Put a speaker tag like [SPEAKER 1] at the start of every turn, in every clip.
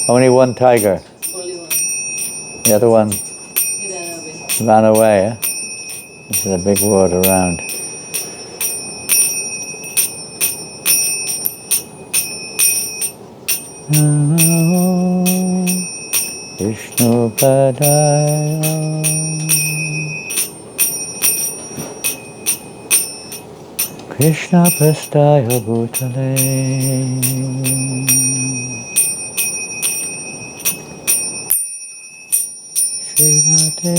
[SPEAKER 1] Only one tiger.
[SPEAKER 2] Only one.
[SPEAKER 1] The other one
[SPEAKER 2] He ran away.
[SPEAKER 1] ran away. Eh? This is a big world around. Vishnu Padaya Krishna Prastaya Bhutale Srimate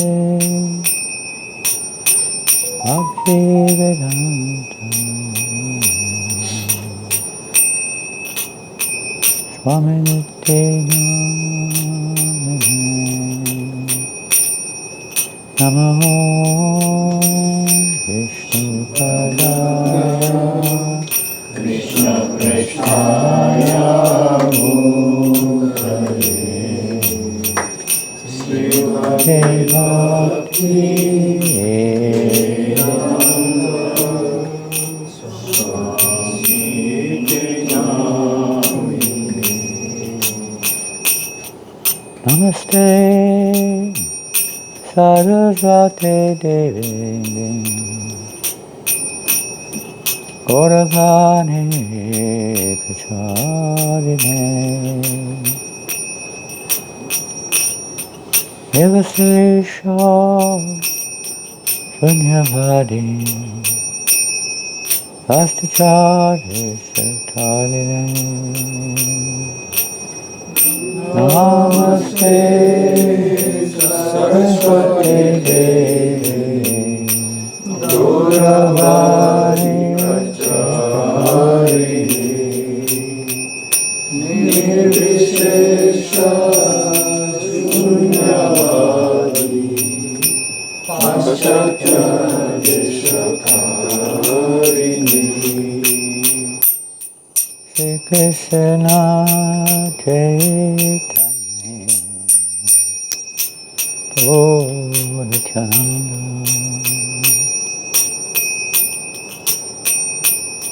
[SPEAKER 1] Bhakti Vedanta Swami Namo Vishnu Padaya
[SPEAKER 3] Krishna Prasthaya Bhutale Srimate Bhakti Vedanta Swami
[SPEAKER 1] Namaste Saraswati Devi Gauravani Pracharine Nivasesha Sunyavadi Vastachari Satarine Namaste Saraswati Devi Gauravani
[SPEAKER 3] Pracharine Nirvishesha Sunyavadi Paschatyadesakarine
[SPEAKER 1] Shri Krishna Chaitanya Prabhu Nityananda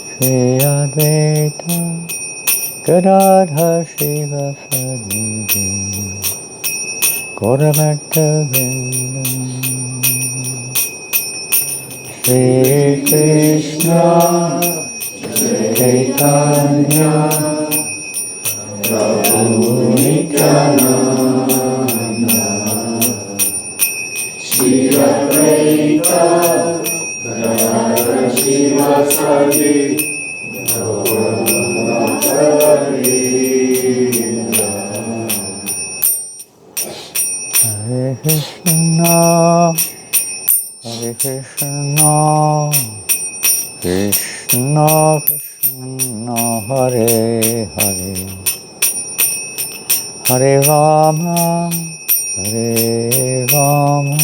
[SPEAKER 1] Shri Advaita Gadadhar Srivasadi Gauravakta Vindam Shri Krishna Chaitanya
[SPEAKER 3] Prabhu Nityananda Shri Advaita Gadadhar Srivasadi Gauravakta Vindam
[SPEAKER 1] Hare Krishna Hare Krishna Krishna Krishna Hare Hare Hare Rama Hare Rama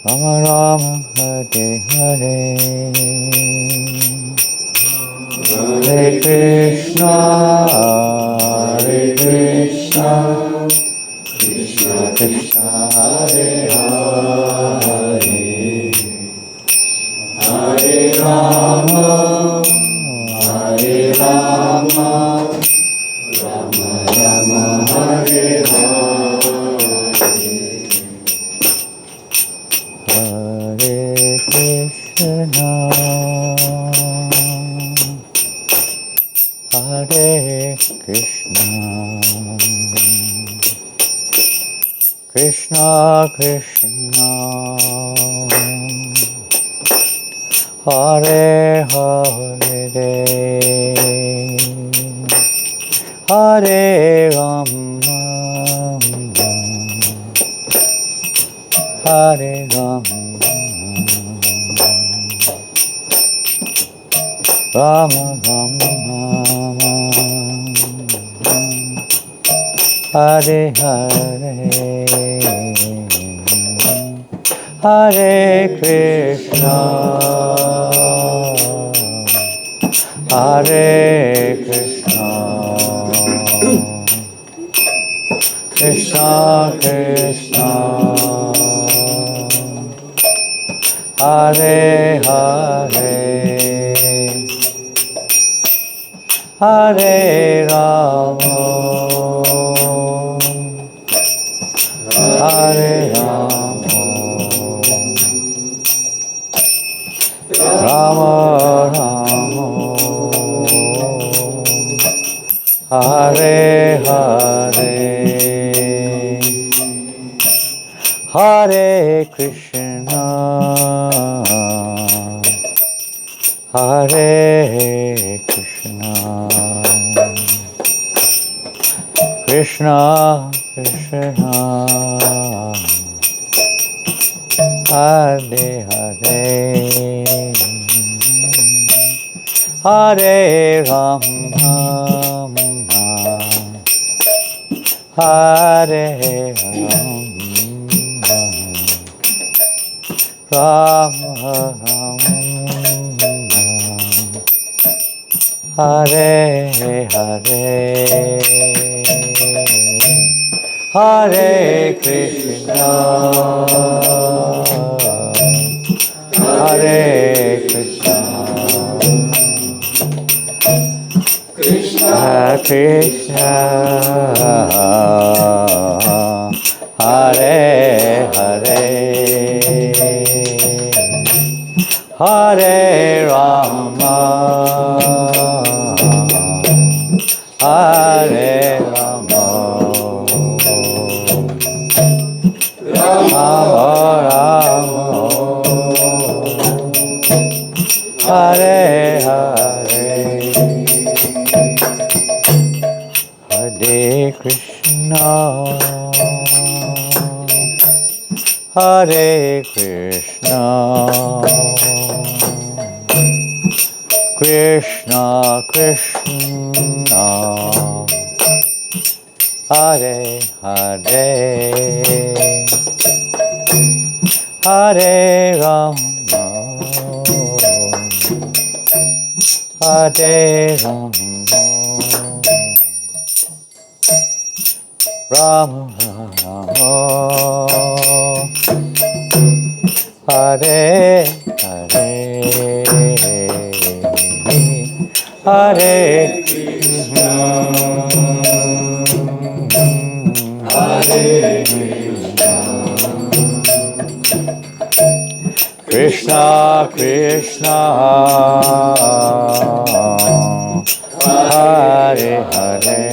[SPEAKER 1] Rama Rama Hare Hare Hare Krishna Hare Krishna Krishna Krishna Hare Hare Hare Rama Hare Rama Rama Rama Hare Hare Hare Krishna Hare Krishna Krishna Krishna Hare Hare Hare Rama Hare Rama Rama Rama Hare Hare Hare Krishna Hare Krishna Krishna Krishna Hare Hare Hare Rama, Hare Rama, Rama Rama, Hare Hare, Hare Krishna, Hare Krishna, Krishna Krishna, Hare Hare, Hare Rama, Hare Rama, Rama Hare Hare, Hare Krishna, Hare Krishna, Krishna Krishna, Hare Hare, Hare Rama, Hare Rama, Rama Rama, Hare Hare, Hare Krishna, Hare Krishna, Krishna Krishna, Hare Hare, Hare Rama, Hare Rama, Rama Rama, Hare Hare, Hare Krishna, Hare Krishna, Krishna Krishna, Hare Hare,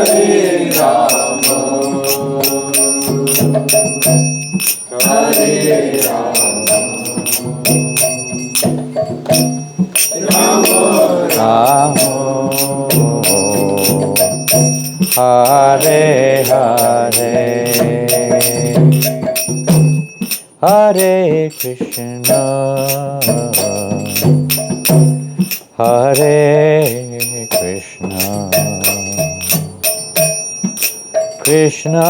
[SPEAKER 1] Hare Rama, Hare Rama, Rama Rama, Hare Hare, Hare Krishna, Hare Krishna, Krishna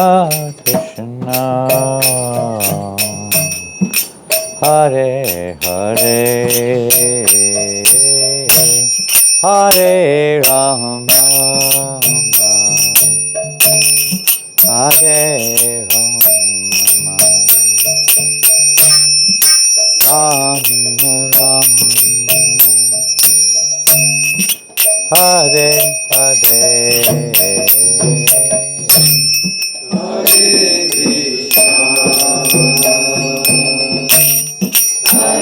[SPEAKER 1] Krishna, Hare Hare, Hare Rama, Hare Rama, Rama Rama, Hare Hare, Hare Krishna, Hare Krishna,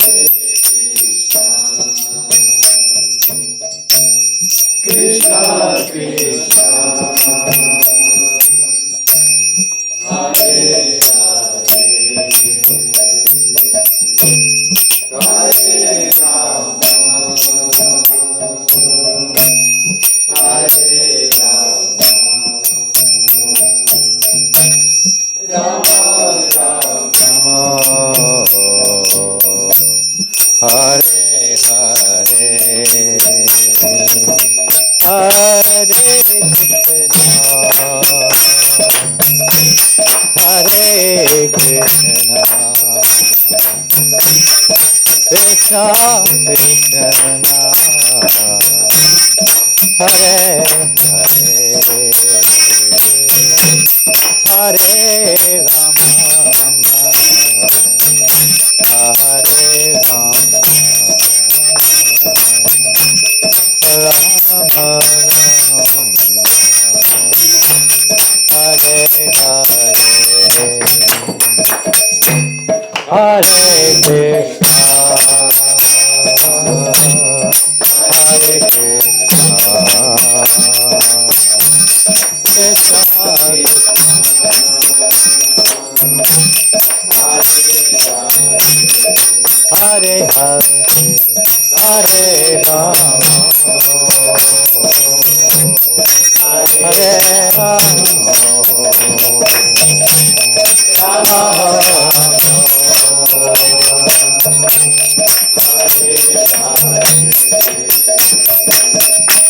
[SPEAKER 1] Krishna Krishna, Hare Hare, Hare Rama, Hare Rama, Rama Rama, Hare Hare, Hare Krishna, Krishna Krishna, Hare Hare, Hare Rama, Hare Rama, Hare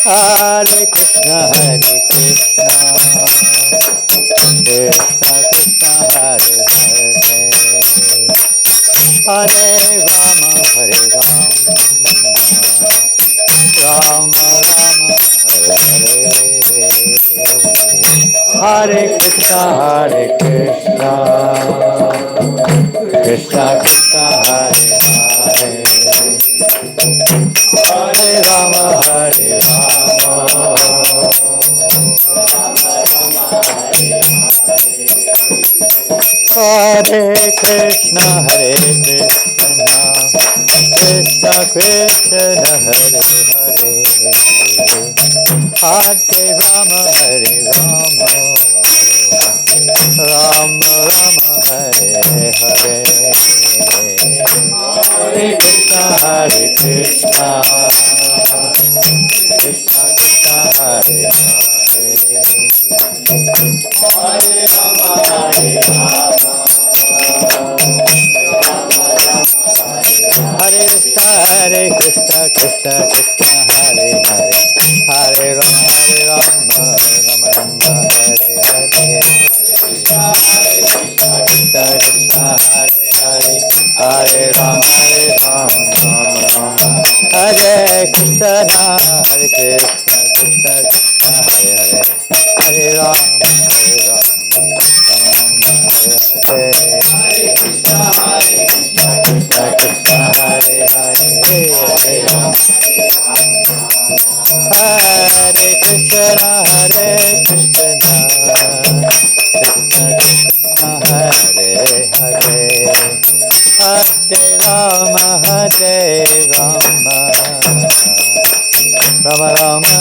[SPEAKER 1] Hare Krishna, Hare Krishna, Hare Hare, Hare Rama, Hare Rama, Rama Hare Krishna, Hare Krishna, Krishna Krishna, Hare Hare, Hare Rama, Hare Rama, Rama Rama, Hare Hare, Hare Krishna, Krishna Krishna, Hare Hare, Hare Rama, Hare Rama, Hare Krishna, Krishna Krishna, Hare Hare, Hare Rama, Hare Rama, Rama Rama, Hare Hare, Hare Krishna, Krishna Krishna, Hare Hare, Hare Rama, Hare Rama, Hare Krishna, Krishna Krishna, Hare Hare, Hare Rama, Rama Rama, Hare Hare, Krishna Krishna, Hare Hare, Hare Rama, Rama Rama, Hare Krishna, Krishna Krishna, Hare Hare, Hare Rama, Rama Rama,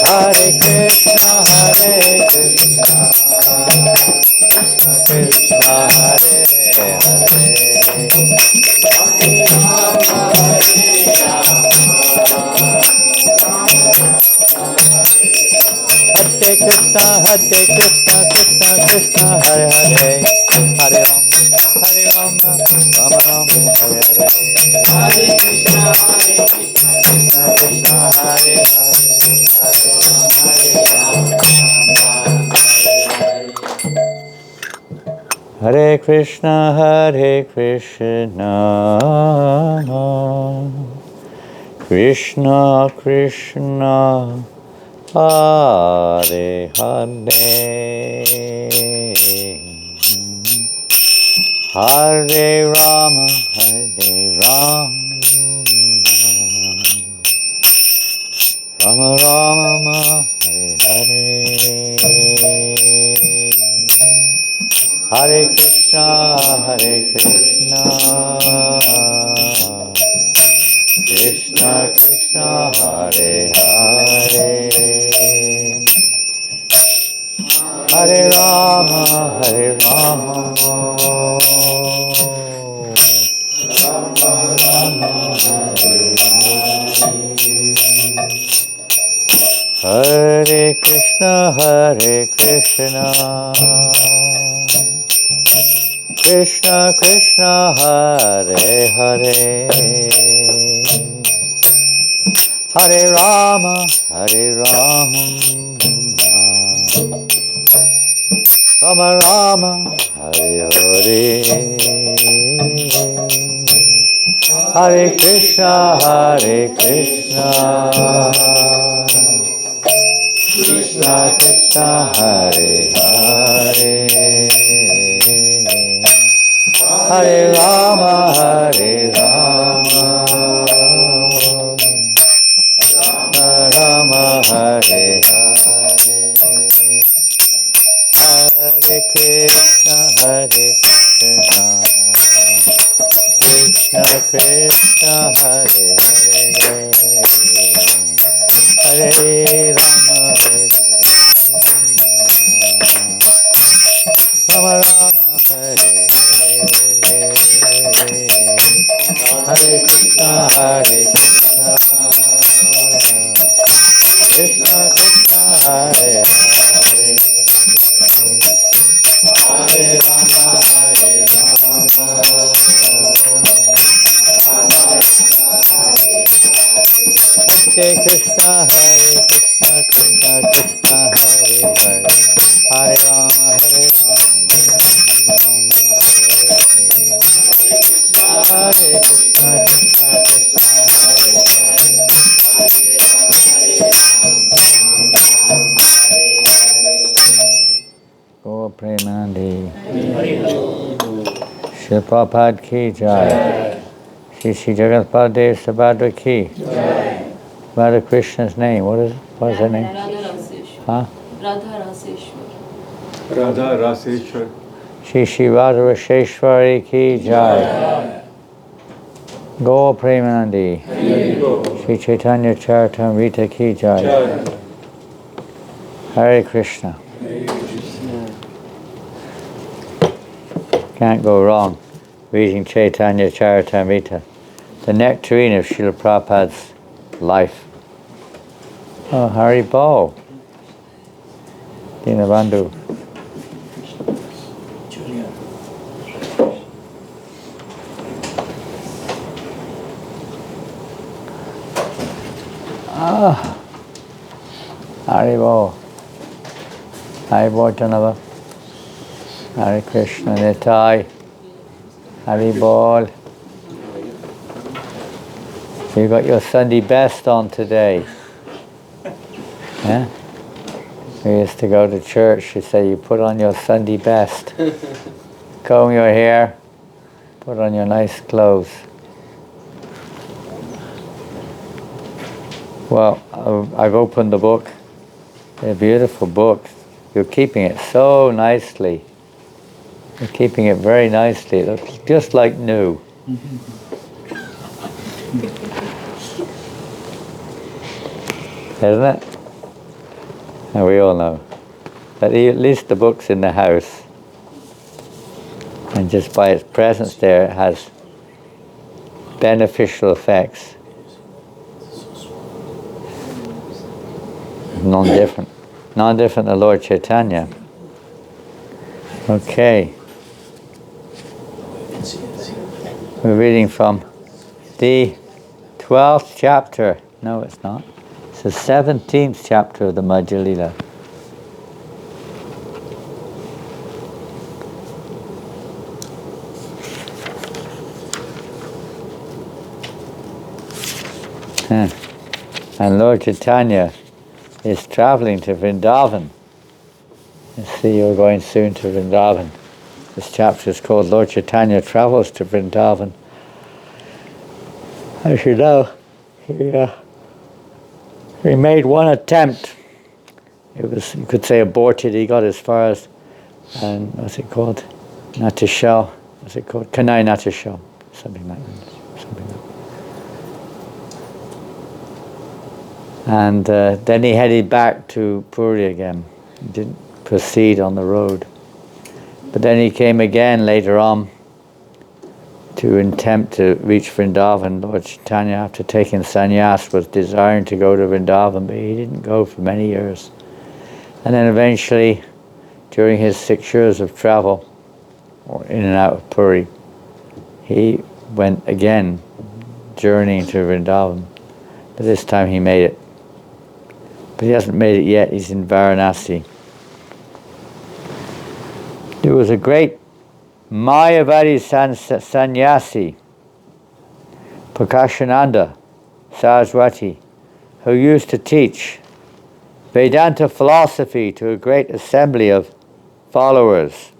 [SPEAKER 1] Hare Hare, Krishna Krishna, Hare Hare, Hare Rama, Hare Krishna, Krishna Krishna, Hare Hare, Hare Rama, Rama Rama, Hare Hare, Hare Krishna, Krishna Krishna, Hare Hare, Hare Krishna, Krishna Krishna, Hare Hare, Hare Rama, Rama Rama, Hare Hare, Hare Krishna, Krishna Krishna, Hare Hare, Hare Rama, Hare Krishna, Krishna Krishna, Hare Hare, Hare Rama, Rama Rama, Hare Hare, Hare Krishna, Krishna Krishna, Hare Hare, Hare Rama, Rama Rama, Hare Krishna, Krishna Krishna, Hare Hare, Hare Rama, Rama Rama, Hare Hare, Hare Krishna, Krishna Krishna, Hare Hare, Hare Rama, Hare Hare Krishna, Hare Krishna, Krishna Krishna, Hare Hare, Hare Rama, Hare Rama, Rama Rama, Hare Hare, Hare Krishna, Hare Krishna, Krishna Krishna, Hare Hare, Hare Rama, Hare Rama, Hare Krishna, Hare Krishna, Krishna Krishna, Hare Hare, Hare Rama, Hare Rama, Rama Hare Hare, Hare Krishna, Krishna Krishna, Hare Hare. Go Premanandi. Shri Prabhupada ki jai. Shri Jagat Baladev Subhadra ki. Radha Krishna's name. What is her name?
[SPEAKER 2] Radha Raseshwar.
[SPEAKER 1] Huh?
[SPEAKER 2] Radha Raseshwar.
[SPEAKER 3] Radha Raseshwar.
[SPEAKER 1] Shri Radha Raseshwari ki jai. Go Premanandi. Shri Chaitanya Charitamrita ki jai. Hare Krishna. Can't go wrong reading Chaitanya Charitamrita, the nectarine of Srila Prabhupada's life. Oh, Hari Bol. Dinabandhu. Ah, Hari Bol. Hari Bol Janava. Hare Krishna Nitai. Hari Bol. You got your Sunday best on today. Yeah? We used to go to church, you say you put on your Sunday best. Comb your hair, put on your nice clothes. Well, I've opened the book. A beautiful book. You're keeping it so nicely. You're keeping it very nicely. It looks just like new. Isn't it? And we all know. But at least the book's in the house. And just by its presence there, it has beneficial effects. Non-different. Non-different than Lord Chaitanya. Okay. We're reading from the 12th chapter. No, it's not. It's the 17th chapter of the Madhya Lila. And Lord Chaitanya is traveling to Vrindavan. You see, you're going soon to Vrindavan. This chapter is called Lord Chaitanya Travels to Vrindavan. As you know, he made one attempt. It was, you could say, aborted. He got as far as, what's it called? Natashell. What's it called? Kanai Natashell. Something like that. And then he headed back to Puri again. He didn't proceed on the road. But then he came again later on to attempt to reach Vrindavan. Lord Chaitanya, after taking sannyas, was desiring to go to Vrindavan, but he didn't go for many years. And then eventually, during his 6 years of travel, or in and out of Puri, he went again, journeying to Vrindavan. But this time he made it. But he hasn't made it yet. He's in Varanasi. There was a great Mayavadi sannyasi, Prakashananda Saraswati, who used to teach Vedanta philosophy to a great assembly of followers.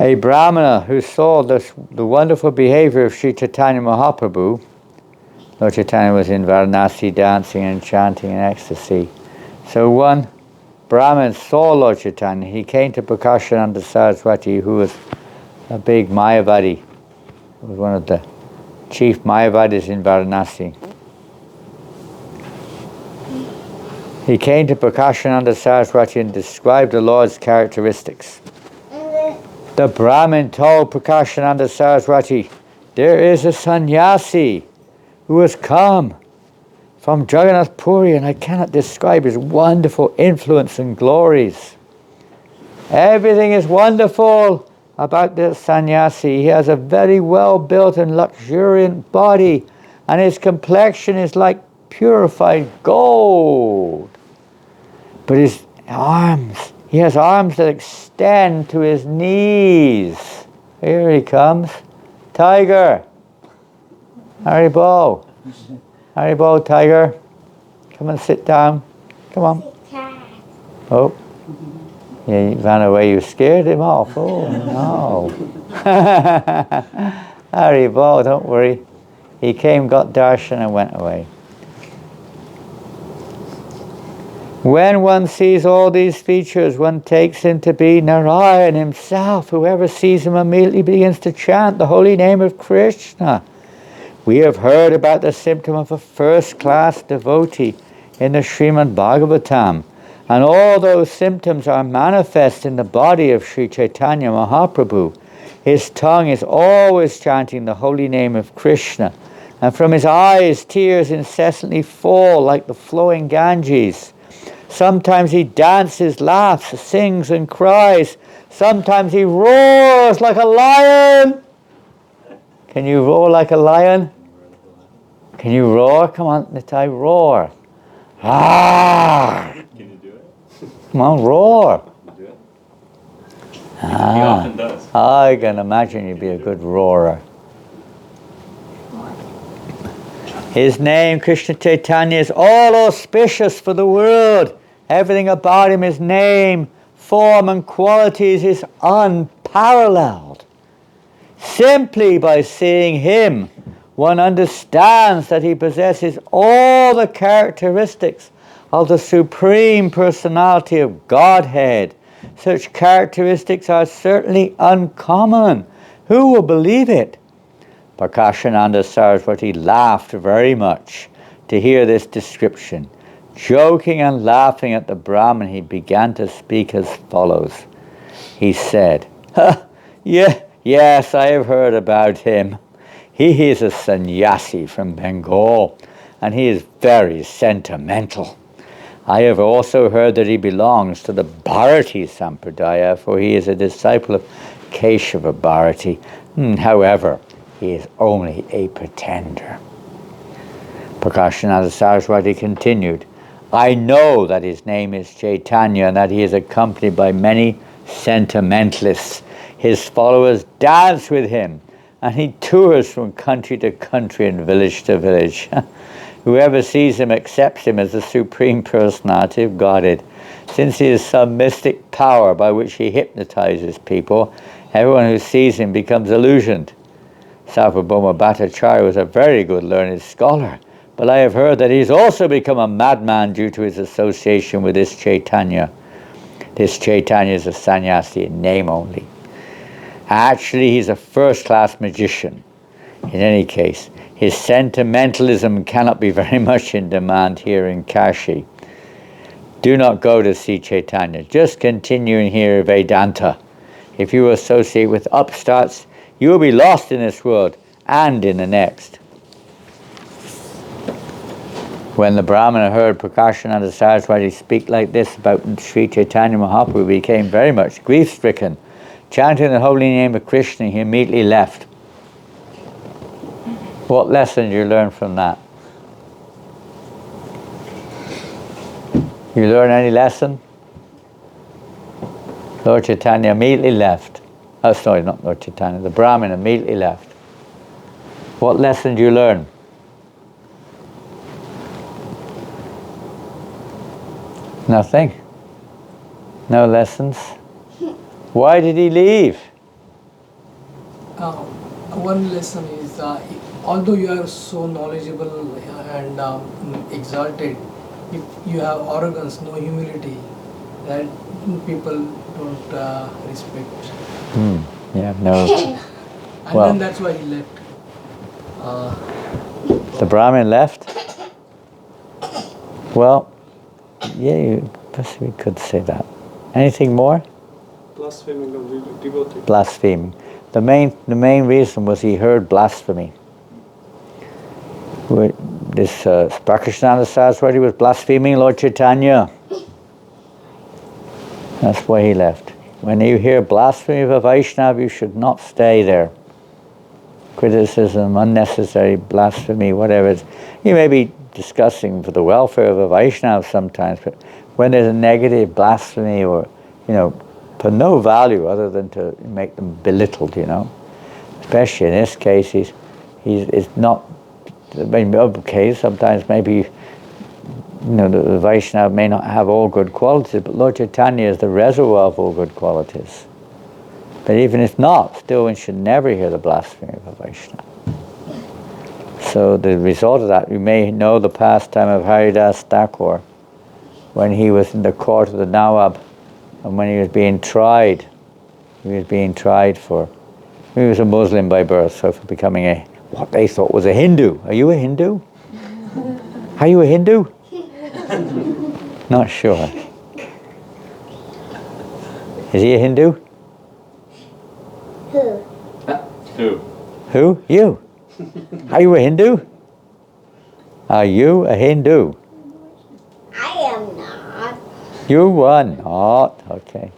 [SPEAKER 1] A Brahmana who saw the wonderful behavior of Sri Chaitanya Mahaprabhu. Lord Chaitanya was in Varanasi dancing and chanting in ecstasy. So one Brahmin saw Lord Chaitanya. He came to Prakashananda Saraswati, who was a big Mayavadi. He was one of the chief Mayavadis in Varanasi. He came to Prakashananda Saraswati and described the Lord's characteristics. The Brahmin told Prakashananda Saraswati, there is a sannyasi who has come from Jagannath Puri, and I cannot describe his wonderful influence and glories. Everything is wonderful about this sannyasi. He has a very well-built and luxuriant body, and his complexion is like purified gold. But his arms, he has arms that extend to his knees. Here he comes. Tiger. Haribo. Haribo, Tiger. Come and sit down. Come on. Oh. Yeah, he ran away. You scared him off. Oh, no. Haribo, don't worry. He came, got darshan, and went away. When one sees all these features, one takes him to be Narayan himself. Whoever sees him immediately begins to chant the holy name of Krishna. We have heard about the symptom of a first-class devotee in the Srimad Bhagavatam, and all those symptoms are manifest in the body of Sri Chaitanya Mahaprabhu. His tongue is always chanting the holy name of Krishna, and from his eyes tears incessantly fall like the flowing Ganges. Sometimes he dances, laughs, sings and cries. Sometimes he roars like a lion. Can you roar like a lion? Can you roar? Come on, Nitai, roar. Ah!
[SPEAKER 3] Can you do it?
[SPEAKER 1] Come on, roar.
[SPEAKER 3] Can you do it? He
[SPEAKER 1] Ah,
[SPEAKER 3] often does.
[SPEAKER 1] I can imagine you'd be a good roarer. His name, Krishna Chaitanya, is all auspicious for the world. Everything about him, his name, form and qualities is unparalleled. Simply by seeing him, one understands that he possesses all the characteristics of the Supreme Personality of Godhead. Such characteristics are certainly uncommon. Who will believe it? Prakashananda Saraswati laughed very much to hear this description. Joking and laughing at the Brahmin, he began to speak as follows. He said, yes, I have heard about him. He is a sannyasi from Bengal, and he is very sentimental. I have also heard that he belongs to the Bharati Sampradaya, for he is a disciple of Keshava Bharati. However, he is only a pretender. Prakashananda Saraswati continued, I know that his name is Chaitanya and that he is accompanied by many sentimentalists. His followers dance with him, and he tours from country to country and village to village. Whoever sees him accepts him as the Supreme Personality of Godhead. Since he is some mystic power by which he hypnotizes people, everyone who sees him becomes illusioned. Sarvabhauma Bhattacharya was a very good learned scholar, but I have heard that he's also become a madman due to his association with this Chaitanya. This Chaitanya is a sannyasi in name only. Actually, he's a first-class magician. In any case, his sentimentalism cannot be very much in demand here in Kashi. Do not go to see Chaitanya. Just continue and hear Vedanta. If you associate with upstarts, you will be lost in this world and in the next. When the Brahmana heard Prakashananda Saraswati speak like this about Sri Chaitanya Mahaprabhu, he became very much grief-stricken. Chanting the holy name of Krishna, he immediately left. What lesson did you learn from that? You learn any lesson? Lord Chaitanya immediately left. Oh, sorry, not Lord Chaitanya. The Brahmin immediately left. What lesson did you learn? Nothing? No lessons? Why did he leave?
[SPEAKER 4] one lesson is, although you are so knowledgeable and exalted, if you have arrogance, no humility, that people don't respect.
[SPEAKER 1] Yeah, no.
[SPEAKER 4] And
[SPEAKER 1] Well-
[SPEAKER 4] then that's why he left.
[SPEAKER 1] The Brahmin left? Well, yeah, you possibly could say that. Anything more?
[SPEAKER 3] Blaspheming of the devotee.
[SPEAKER 1] Blaspheming. The main reason was he heard blasphemy. This Prakrishnanda Saraswati was blaspheming Lord Chaitanya. That's why he left. When you hear blasphemy of a Vaishnava, you should not stay there. Criticism, unnecessary blasphemy, whatever it is. You may be discussing for the welfare of a Vaishnava sometimes, but when there's a negative blasphemy or, for no value other than to make them belittled, Especially in this case, he's not, in other case, sometimes maybe, the Vaishnava may not have all good qualities, but Lord Chaitanya is the reservoir of all good qualities. But even if not, still one should never hear the blasphemy of a Vaishnava. So the result of that, you may know the pastime of Haridas Thakur, when he was in the court of the Nawab, and when he was being tried. He was a Muslim by birth, so for becoming what they thought was a Hindu. Are you a Hindu? Are you a Hindu? Not sure. Is he a Hindu?
[SPEAKER 3] Who?
[SPEAKER 1] Who? You. Are you a Hindu? Are you a Hindu?
[SPEAKER 5] I am not.
[SPEAKER 1] You are not. Okay.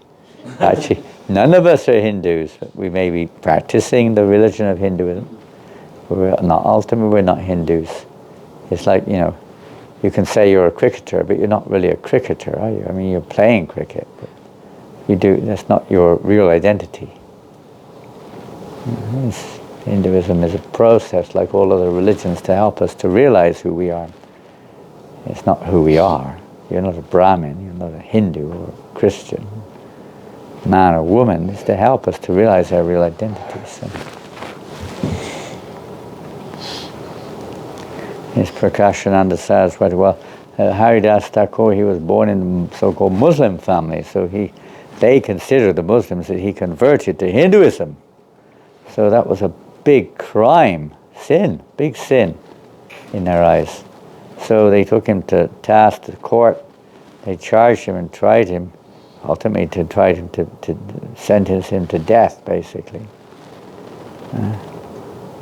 [SPEAKER 1] Actually, none of us are Hindus. But we may be practicing the religion of Hinduism. Ultimately, we're not Hindus. It's like, you can say you're a cricketer, but you're not really a cricketer, are you? I mean, you're playing cricket, but that's not your real identity. Hinduism is a process, like all other religions, to help us to realize who we are. It's not who we are. You're not a Brahmin, you're not a Hindu or a Christian, man or woman. It's to help us to realize our real identities. It's Prakashananda Saraswati. Well, Haridas Thakur, he was born in the so-called Muslim family, so they considered, the Muslims, that he converted to Hinduism. So that was a big crime, big sin in their eyes. So they took him to task, to court. They charged him and tried him, ultimately to sentence him to death, basically,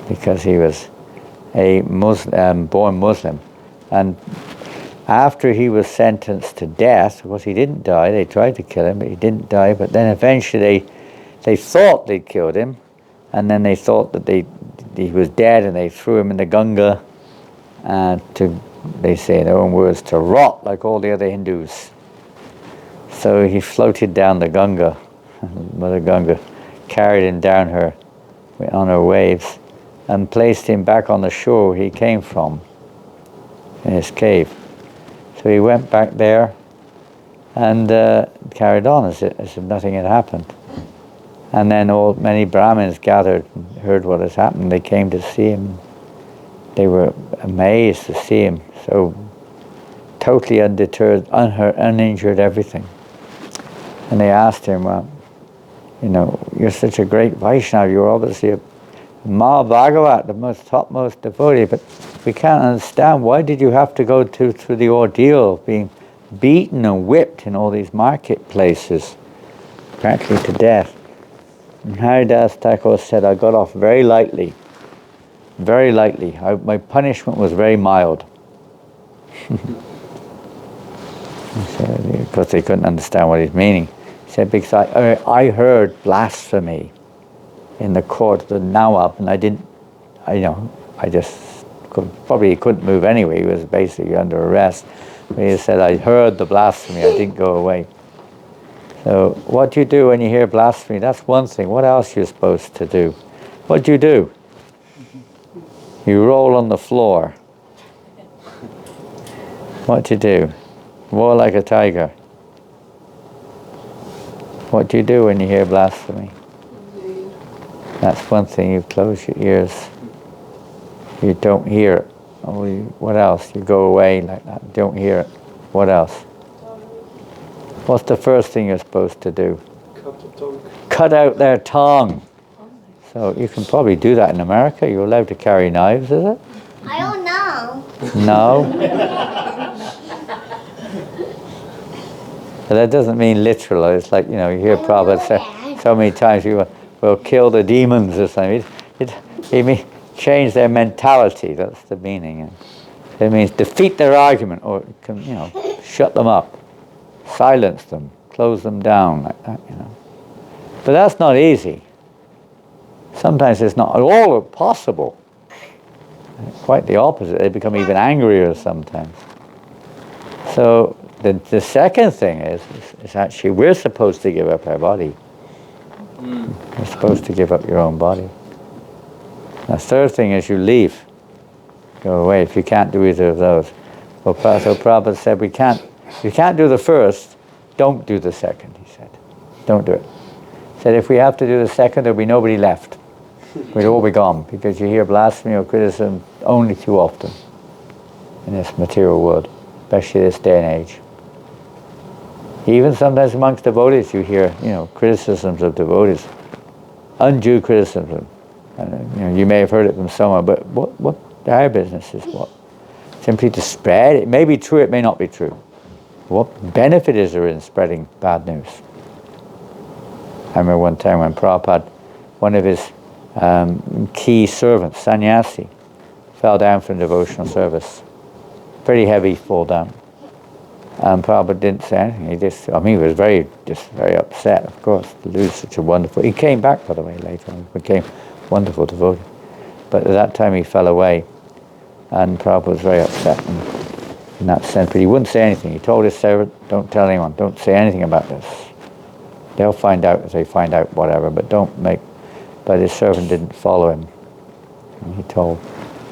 [SPEAKER 1] because he was a Muslim, born Muslim. And after he was sentenced to death, of course he didn't die. They tried to kill him, but he didn't die. But then eventually they thought they'd killed him, and then they thought that he was dead, and they threw him in the Ganga they say in their own words, to rot like all the other Hindus. So he floated down the Ganga. Mother Ganga carried him down on her waves and placed him back on the shore he came from, in his cave. So he went back there and carried on as if nothing had happened. And then many Brahmins gathered and heard what has happened. They came to see him. They were amazed to see him, so totally undeterred, uninjured, everything. And they asked him, well, you're such a great Vaishnava, you're obviously a Bhagavat, the topmost devotee, but we can't understand, why did you have to go through the ordeal of being beaten and whipped in all these marketplaces, practically to death? And Haridas Thakur said, I got off very lightly. Very lightly. My punishment was very mild. Of course, they couldn't understand what he's meaning. He said, because I heard blasphemy in the court of the Nawab, and I just probably couldn't move anyway. He was basically under arrest. But he said, I heard the blasphemy, I didn't go away. So what do you do when you hear blasphemy? That's one thing. What else are you supposed to do? What do? You roll on the floor. What do? Roar like a tiger. What do you do when you hear blasphemy? That's one thing, you close your ears. You don't hear it. What else? You go away like that, don't hear it. What else? What's the first thing you're supposed to do?
[SPEAKER 3] Cut the tongue.
[SPEAKER 1] Cut out their tongue. So you can probably do that in America. You're allowed to carry knives, is it?
[SPEAKER 5] I don't know.
[SPEAKER 1] No? But that doesn't mean literal. It's like, you hear Prabhupada say so many times, you will kill the demons or something. It means change their mentality. That's the meaning. It means defeat their argument, or shut them up, silence them, close them down, like that. But that's not easy. Sometimes it's not at all possible. Quite the opposite. They become even angrier sometimes. So the second thing is actually we're supposed to give up our body. You're supposed to give up your own body. The third thing is you leave. Go away if you can't do either of those. So Prabhupada said you can't do the first, don't do the second, he said. Don't do it. He said if we have to do the second, there'll be nobody left. We'd all be gone, because you hear blasphemy or criticism only too often in this material world, especially this day and age. Even sometimes amongst devotees you hear, criticisms of devotees, undue criticism. You may have heard it from someone, but what our business is what? Simply to spread. It may be true, it may not be true. What benefit is there in spreading bad news? I remember one time when Prabhupada, one of his key servants, sannyasi, fell down from devotional service. Pretty heavy fall down. And Prabhupada didn't say anything. He was very upset, of course, to lose such a wonderful... He came back, by the way, later on. He became a wonderful devotee. But at that time he fell away. And Prabhupada was very upset in that sense. But he wouldn't say anything. He told his servant, don't tell anyone, don't say anything about this. They'll find out if they find out, whatever, but don't make... But his servant didn't follow him. And he told,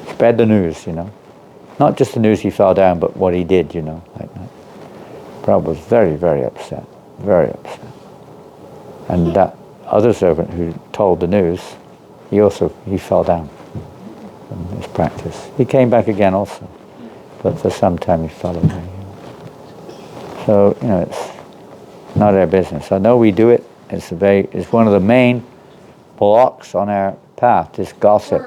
[SPEAKER 1] spread the news, Not just the news he fell down, but what he did, like that. Prabhupada was very, very upset. Very upset. And that other servant who told the news, he fell down from his practice. He came back again also. But for some time he fell away. So, it's not our business. I know we do it. It's one of the main blocks on our path, this gossip.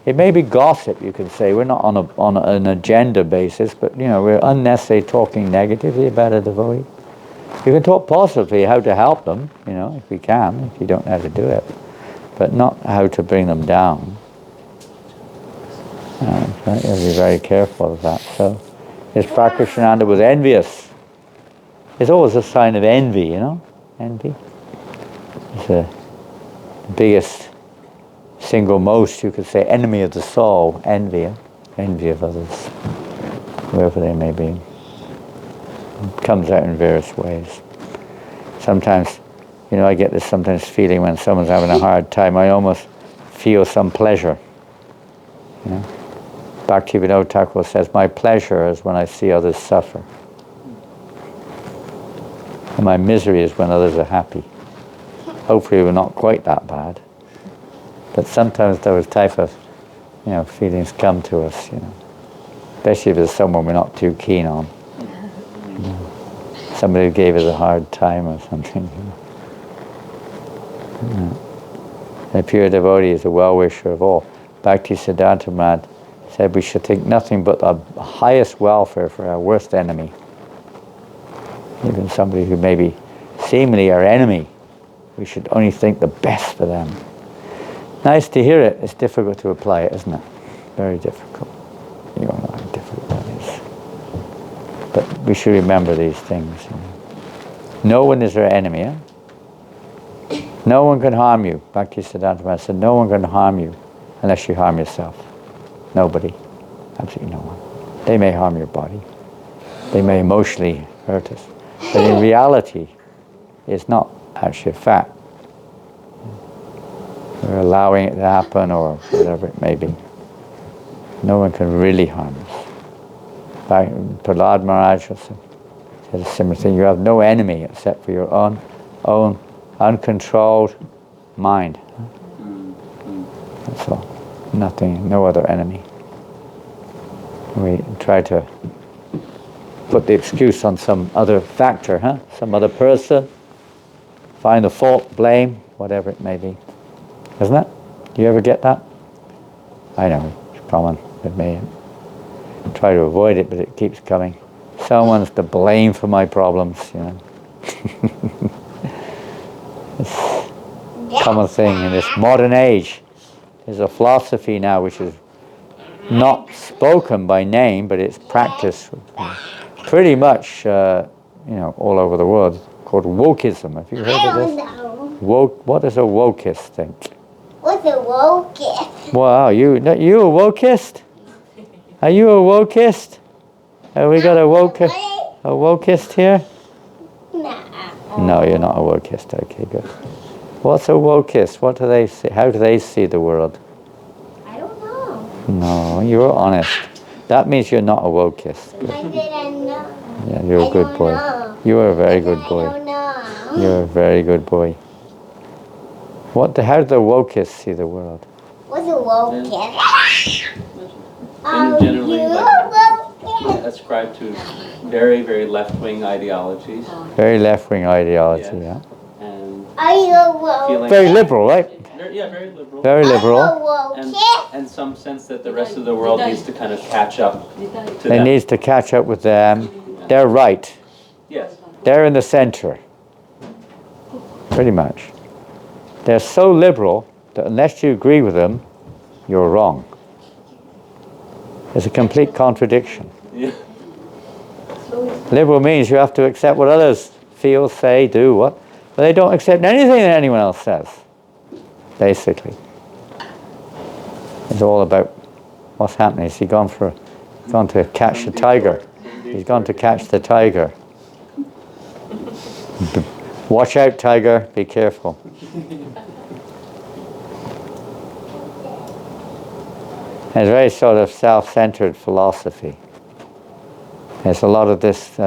[SPEAKER 1] It may be gossip, you could say. We're not on an agenda basis, but we're unnecessarily talking negatively about a devotee. You can talk positively how to help them, if we can, if you don't know how to do it, but not how to bring them down. You have to be very careful of that. So, his Prakrishnananda was envious. It's always a sign of envy, envy. It's the biggest, single most, you could say, enemy of the soul, envy of others, whoever they may be. It comes out in various ways. Sometimes, I get this sometimes feeling when someone's having a hard time, I almost feel some pleasure. Bhaktivinoda Thakur says, my pleasure is when I see others suffer. And my misery is when others are happy. Hopefully we're not quite that bad. But sometimes those type of, feelings come to us, Especially if it's someone we're not too keen on. Somebody who gave us a hard time or something. A pure devotee is a well-wisher of all. Bhakti Siddhanta Maharaj said we should think nothing but the highest welfare for our worst enemy. Even somebody who may be seemingly our enemy, we should only think the best for them. Nice to hear it. It's difficult to apply it, isn't it? Very difficult. You don't know how difficult that is. But we should remember these things. No one is our enemy. Eh? No one can harm you. Bhakti Siddhanta Maharaj said, no one can harm you unless you harm yourself. Nobody. Absolutely no one. They may harm your body. They may emotionally hurt us. But in reality, it's not actually a fact. We're allowing it to happen, or whatever it may be. No one can really harm us. Prahlad Maharaj said a similar thing. You have no enemy except for your own uncontrolled mind. That's all. Nothing, no other enemy. We try to put the excuse on some other factor, some other person, find the fault, blame, whatever it may be. Isn't it? Do you ever get that? I know, it's common with me. Try to avoid it, but it keeps coming. Someone's to blame for my problems, It's a common thing in this modern age. There's a philosophy now which is not spoken by name, but it's practiced pretty much, all over the world, called wokeism. Have you heard
[SPEAKER 5] I
[SPEAKER 1] of
[SPEAKER 5] don't
[SPEAKER 1] this?
[SPEAKER 5] know.
[SPEAKER 1] Woke. What is a wokist thing?
[SPEAKER 5] What's a wokist?
[SPEAKER 1] Wow, you a wokist? Are you a wokist? Have we got a wokist here?
[SPEAKER 5] Nah.
[SPEAKER 1] No, you're not a wokist. Okay, good. What's a wokist? What do they see? How do they see the world?
[SPEAKER 5] I don't know.
[SPEAKER 1] No, you're honest. That means you're not a wokist.
[SPEAKER 5] I didn't know.
[SPEAKER 1] Yeah, you're a good boy. You are a very good boy.
[SPEAKER 5] I don't know.
[SPEAKER 1] You're a very good boy. How do the wokists see the world?
[SPEAKER 5] What's a wokist?
[SPEAKER 3] And generally,
[SPEAKER 5] You
[SPEAKER 3] like,
[SPEAKER 5] wokist?
[SPEAKER 3] ascribe to very, very left-wing ideologies.
[SPEAKER 1] Very left-wing ideology,
[SPEAKER 3] Yes.
[SPEAKER 1] yeah.
[SPEAKER 3] And
[SPEAKER 5] Are you a wokist?
[SPEAKER 3] feeling
[SPEAKER 1] Very liberal, right?
[SPEAKER 3] Yeah, very liberal.
[SPEAKER 1] Very liberal.
[SPEAKER 5] Are you a
[SPEAKER 3] And,
[SPEAKER 5] wokist?
[SPEAKER 3] and some sense that the rest of the world needs to kind of catch up to
[SPEAKER 1] They
[SPEAKER 3] them.
[SPEAKER 1] need to catch up with them. They're right.
[SPEAKER 3] Yes.
[SPEAKER 1] They're in the center. Pretty much. They're so liberal that unless you agree with them, you're wrong. It's a complete contradiction.
[SPEAKER 3] Yeah.
[SPEAKER 1] Liberal means you have to accept what others feel, say, do, what. But they don't accept anything that anyone else says, basically. It's all about what's happening. He's gone to catch the tiger. He's gone to catch the tiger. Watch out, tiger, be careful. It's a very sort of self-centered philosophy. There's a lot of this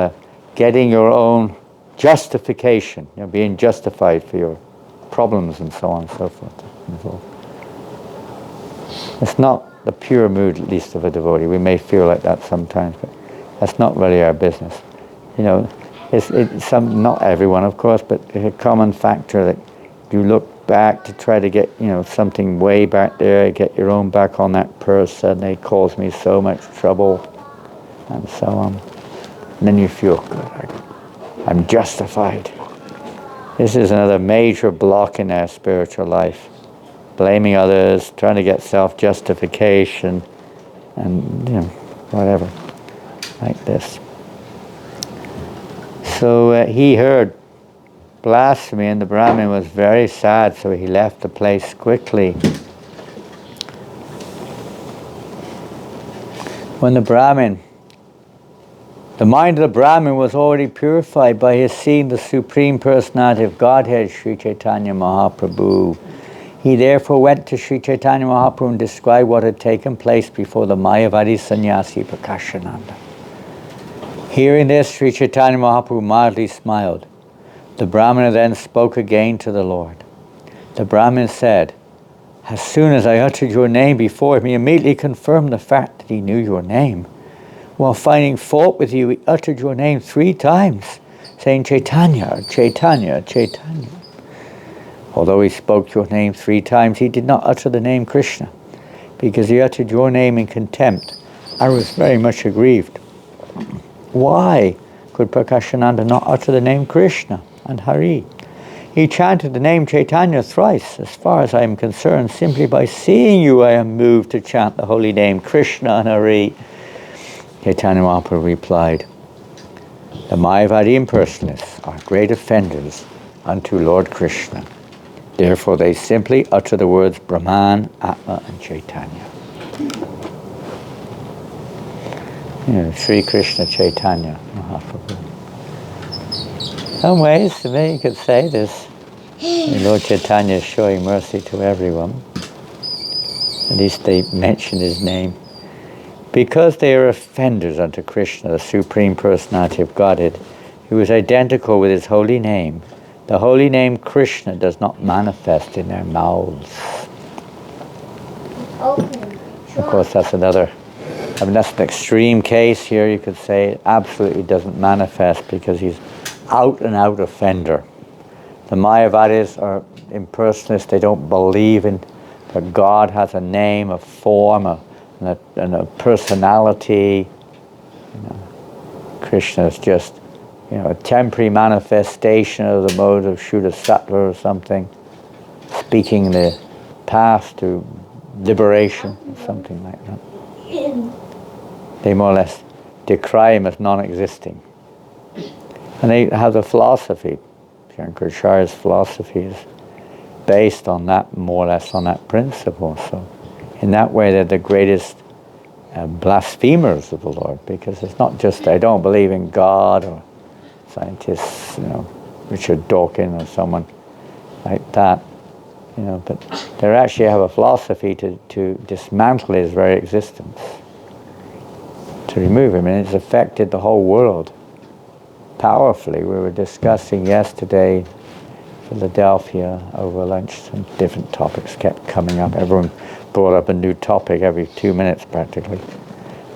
[SPEAKER 1] getting your own justification, being justified for your problems and so on and so forth. It's not the pure mood, at least, of a devotee. We may feel like that sometimes, but that's not really our business. It's not everyone, of course, but it's a common factor that you look back to try to get, something way back there, get your own back on that person. They caused me so much trouble, and so on. And then you feel good. I'm justified. This is another major block in our spiritual life. Blaming others, trying to get self-justification, and whatever, like this. So he heard blasphemy, and the Brahmin was very sad, so he left the place quickly. When the mind of the Brahmin was already purified by his seeing the Supreme Personality of Godhead, Sri Chaitanya Mahaprabhu. He therefore went to Sri Chaitanya Mahaprabhu and described what had taken place before the Mayavadi sannyasi Prakashananda. Hearing this, Sri Chaitanya Mahaprabhu mildly smiled. The Brahmana then spoke again to the Lord. The Brahmin said, "As soon as I uttered your name before him, he immediately confirmed the fact that he knew your name. While finding fault with you, he uttered your name 3 times, saying Chaitanya, Chaitanya, Chaitanya. Although he spoke your name 3 times, he did not utter the name Krishna, because he uttered your name in contempt. I was very much aggrieved. Why could Prakashananda not utter the name Krishna and Hari? He chanted the name Chaitanya thrice. As far as I am concerned, simply by seeing you, I am moved to chant the holy name Krishna and Hari." Chaitanya Mahaprabhu replied, "The Mayavadi impersonalists are great offenders unto Lord Krishna. Therefore they simply utter the words Brahman, Atma and Chaitanya." Sri Krishna Chaitanya Mahaprabhu. Some ways, maybe you could say this. Lord Chaitanya is showing mercy to everyone. At least they mention his name. Because they are offenders unto Krishna, the Supreme Personality of Godhead, who is identical with his holy name, the holy name Krishna does not manifest in their mouths.
[SPEAKER 5] Open.
[SPEAKER 1] Of course, that's another, I mean, that's an extreme case here, you could say. It absolutely doesn't manifest because he's out and out offender. The Mayavadis are impersonalists. They don't believe in that God has a name, a form, and a personality. Krishna is just, a temporary manifestation of the mode of Shuddha Sattva or something, speaking the path to liberation, or something like that. They more or less decry him as non-existing. And they have the philosophy. Shankaracharya's philosophy is based on that, more or less on that principle. So in that way they're the greatest blasphemers of the Lord, because it's not just they don't believe in God, or scientists, Richard Dawkins or someone like that, but they actually have a philosophy to dismantle his very existence, to remove him, and it's affected the whole world powerfully. We were discussing yesterday in Philadelphia over lunch, some different topics kept coming up. Everyone brought up a new topic every 2 minutes practically.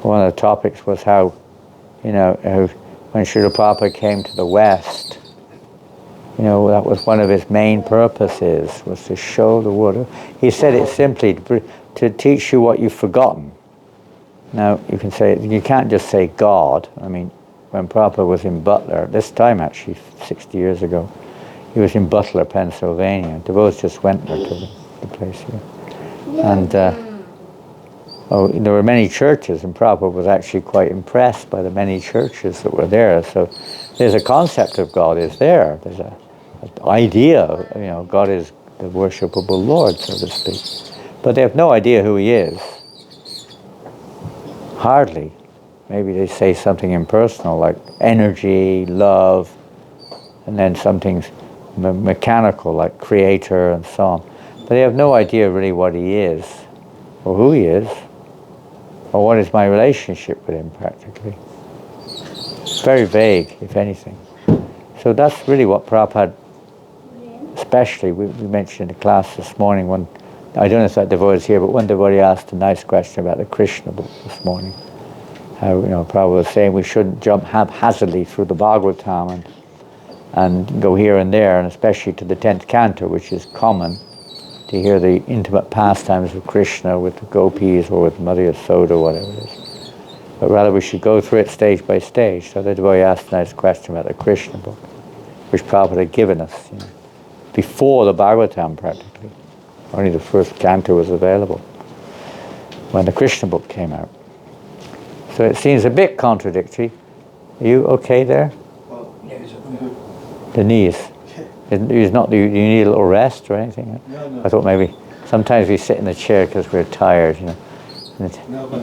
[SPEAKER 1] One of the topics was how when Srila Prabhupada came to the West, that was one of his main purposes, was to show the world. He said it simply to teach you what you've forgotten. Now, you can say, you can't just say God. I mean, when Prabhupada was in Butler, this time actually, 60 years ago, he was in Butler, Pennsylvania. DeVos just went there to the place here. And there were many churches, and Prabhupada was actually quite impressed by the many churches that were there. So there's a concept of God is there. There's an idea of, God is the worshipable Lord, so to speak. But they have no idea who he is. Hardly. Maybe they say something impersonal like energy, love, and then something mechanical like creator and so on. But they have no idea really what he is, or who he is, or what is my relationship with him practically. It's very vague, if anything. So that's really what Prabhupada, especially, we mentioned in the class this morning, I don't know if that devotee is here, but one devotee asked a nice question about the Krishna book this morning. How, Prabhupada was saying we shouldn't jump haphazardly through the Bhagavatam and go here and there, and especially to the 10th canto, which is common, to hear the intimate pastimes of Krishna with the gopis or with Madhya Soda, whatever it is. But rather we should go through it stage by stage. So the devotee asked a nice question about the Krishna book, which Prabhupada had given us, before the Bhagavatam practically. Only the first canto was available when the Krishna book came out. So it seems a bit contradictory. Are you okay there?
[SPEAKER 6] Yes.
[SPEAKER 1] The knees. It's not, you need a little rest or anything?
[SPEAKER 6] No.
[SPEAKER 1] I thought maybe, sometimes we sit in the chair because we're tired,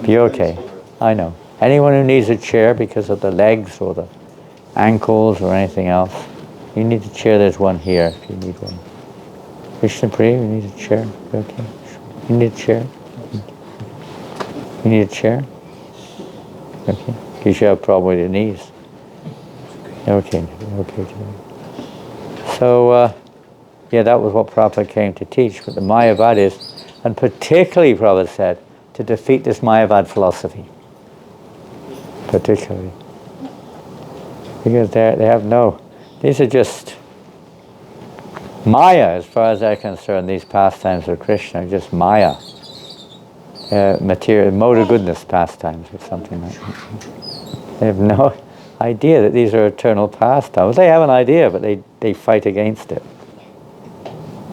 [SPEAKER 1] You're okay. I know. Anyone who needs a chair because of the legs or the ankles or anything else, you need a chair, there's one here if you need one. Krishna Priya, you need a chair? Okay. You need a chair? You need a chair? Okay. Because you have a problem with your knees. Okay. So, that was what Prabhupada came to teach, but the Mayavadis, and particularly, Prabhupada said, to defeat this Mayavad philosophy. Particularly. Because they have these are just Maya, as far as they're concerned. These pastimes of Krishna are just Maya. Material, mode of goodness pastimes or something like that. They have no idea that these are eternal pastimes. They have an idea, but they fight against it.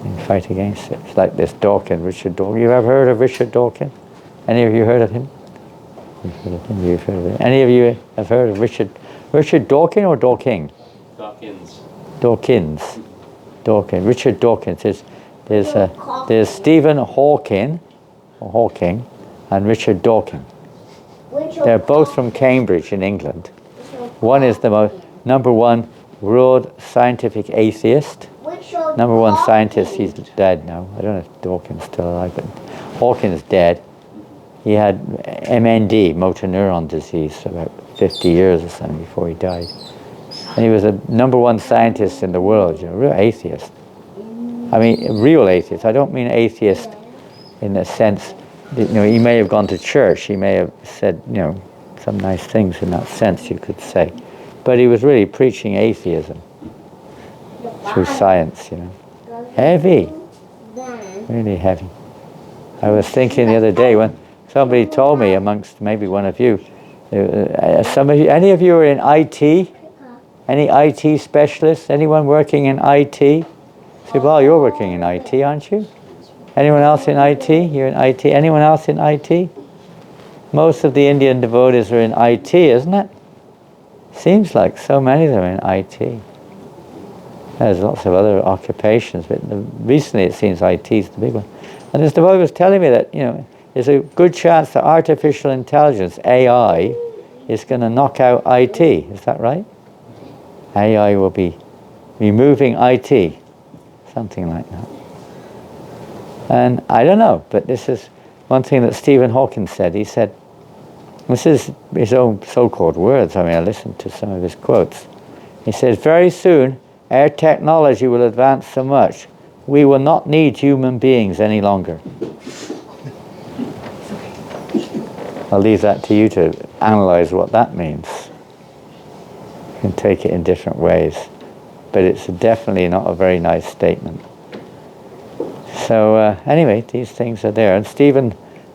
[SPEAKER 1] They fight against it. It's like this Dawkins, Richard Dawkins. You ever heard of Richard Dawkins? Any of you heard of him? You've heard of him. Any of you have heard of Richard Dawkins or Dawkins? Dawkins. Richard Dawkins. There's Stephen Hawking and Richard Dawkins. They're both from Cambridge in England. One is the number one world scientific atheist. Number one scientist, he's dead now. I don't know if Dawkins is still alive, but Hawkins is dead. He had MND, motor neuron disease, for about 50 years or something before he died. And he was a number one scientist in the world, a real atheist. I mean, a real atheist. I don't mean atheist in the sense, he may have gone to church, he may have said, some nice things in that sense, you could say. But he was really preaching atheism through science, Heavy, really heavy. I was thinking the other day when somebody told me, amongst maybe one of you, any of you are in IT? Any IT specialists? Anyone working in IT? Say, well, you're working in IT, aren't you? Anyone else in IT? You're in IT. Anyone else in IT? Most of the Indian devotees are in IT, isn't it? Seems like so many of them are in IT. There's lots of other occupations, but recently it seems IT is the big one. And this devotee was telling me that, there's a good chance that artificial intelligence, AI, is going to knock out IT. Is that right? AI will be removing IT. Something like that. And I don't know, but this is one thing that Stephen Hawking said. He said, this is his own so-called words. I listened to some of his quotes. He says, very soon, our technology will advance so much, we will not need human beings any longer. I'll leave that to you to analyze what that means. You can take it in different ways. But it's definitely not a very nice statement. So anyway, these things are there. And